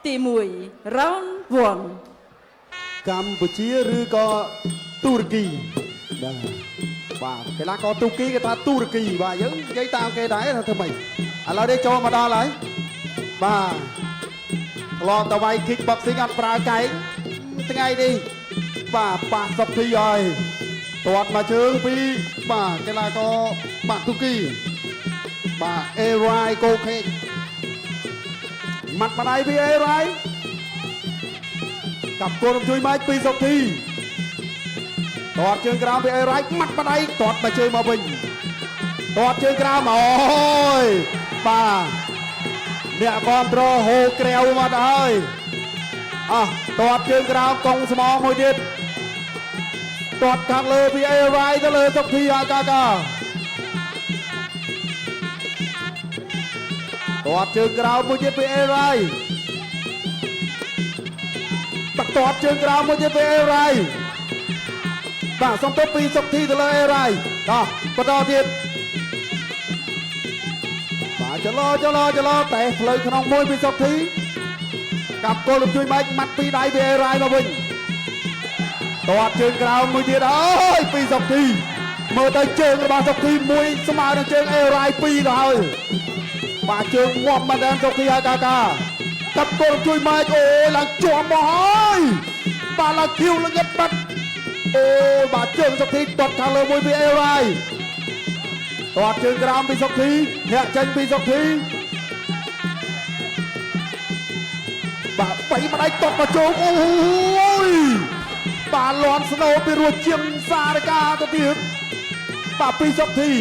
ទី1 round 1កម្ពុជាឬក៏ទូរគីបាទកីឡាករទូរគីគេថាទូរគីបាទយើងនិយាយតាមគេដែរថាធ្វើម៉េចឥឡូវនេះចូលមកដល់ហើយបាទធ្លាប់តវាយ kick boxing អត់ប្រើកែងថ្ងៃនេះបាទប៉ះសុកធីហើយទាត់មកជើងពីបាទកីឡាករបាទទូរគីបាទអេរ៉ៃកូខេម៉ាត់ម្ដាយពីអេរ៉ៃកាប់គោលជួយមកពីសុកធីទាត់ជើងក្រោមពីអេរ៉ៃម៉ាត់ម្ដាយទាត់មកជើងមកវិញទាត់ជើងក្រោមអូយបាទអ្នកគ្រប់គ្រងហូរក្រៅមកទៅហើយទាត់ជើងក្រោមកងស្មងមួយទៀតទាត់ខាងលើពីអេរ៉ៃទៅលើសុកធីអាកាកាទាត់ជើងក្រោមមួយទៀតពីអេរ៉ៃទាត់ជើងក្រោមមួយទៀតពីអេរ៉ៃបាទសំទោសពីសុកធីទៅលើអេរ៉ៃបន្តទៀតបាទចលោតែផ្លូវក្នុងមួយពីសុកធីកាប់គល់ជួយបែកម៉ាត់ពីដៃពីអេរ៉ៃមកវិញទាត់ជើងក្រោមមួយទៀតអើយពីសុកធីមើលទៅជើងរបស់សុកធីមួយស្មើនឹងជើងអេរ៉ៃពីរទៅហើយបាទជើងងាប់មកដល់សុកធីហើយកាកាកាប់គល់ជួយបែកអូឡើងជាប់មកហើយបាទឡើងគៀវល្ងិតបាត់អូបាទជើងសុកធីទាត់ខាងលើមួយពីអេរ៉ៃទាត់ជើងក្រោមពីសុកធីធាក់ចេញពីសុកធីបាទបៃម្ដាយទាត់មកជោគអូយបាទលន់ស្នូពីរួចជាងសារកាទៅទៀតបាទពីសុកធី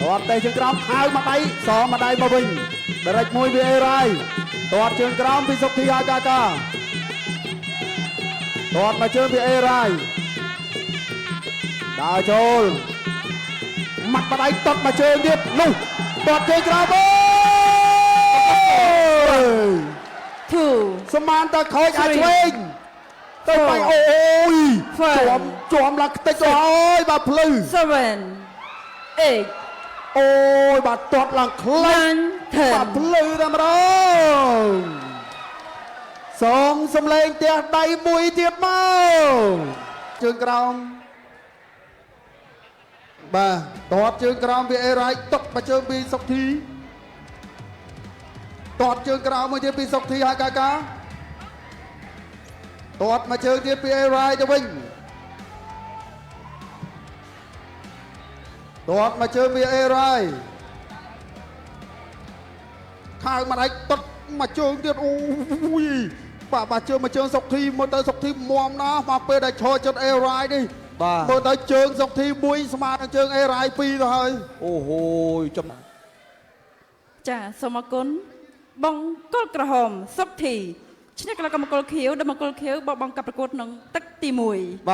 ទាត់តែជើងក្រោមខៅម្ដាយសម្ដាយមកវិញដរិចមួយពីអេរ៉ៃទាត់ជើងក្រោមពីសុកធីអាកាកាទាត់មកជើងពីអេរ៉ៃដើរចូលម៉ាត់ម្ដាយទាត់មកជើងទៀតនោះទាត់ជើងក្រោមអូយ 2 សមានតើខូចអាចឆ្វេងទៅបាញ់អូយជាប់ឡើងខ្ទេចទៅហើយបាទភ្លឺ 7 8អូយបាទទាត់ឡើងខ្លាំង 10 បាទភ្លឺតែម្ដងសងសំឡេងផ្ទះដៃមួយទៀតមកជើងក្រោមបាទទាត់ជើងក្រោមពីអេរ៉ៃទាត់មកជើងពីសុកធីទាត់ជើងក្រោមមួយទៀតពីសុកធីហើយកាកាទាត់មកជើងទៀតពីអេរ៉ៃទៅវិញទាត់មកជើងពីអេរ៉ៃខៅម្ដាយទាត់មកជើងទៀតអូយបាទជើងមកជើងសុកធីមើលទៅសុកធីមុំណាស់មកពេលដែលឈរចិត្តអេរ៉ៃនេះបាទមើលទៅជើងសុកធីមួយស្មើនឹងជើងអេរ៉ៃពីរទៅហើយអូហូយចាសូមអរគុណបងកុលក្រហមសុកធីឈ្នះកីឡាករមង្គលខៀវដែលមង្គលខៀវបោះបង់កាប់ប្រកួតក្នុងទឹកទី1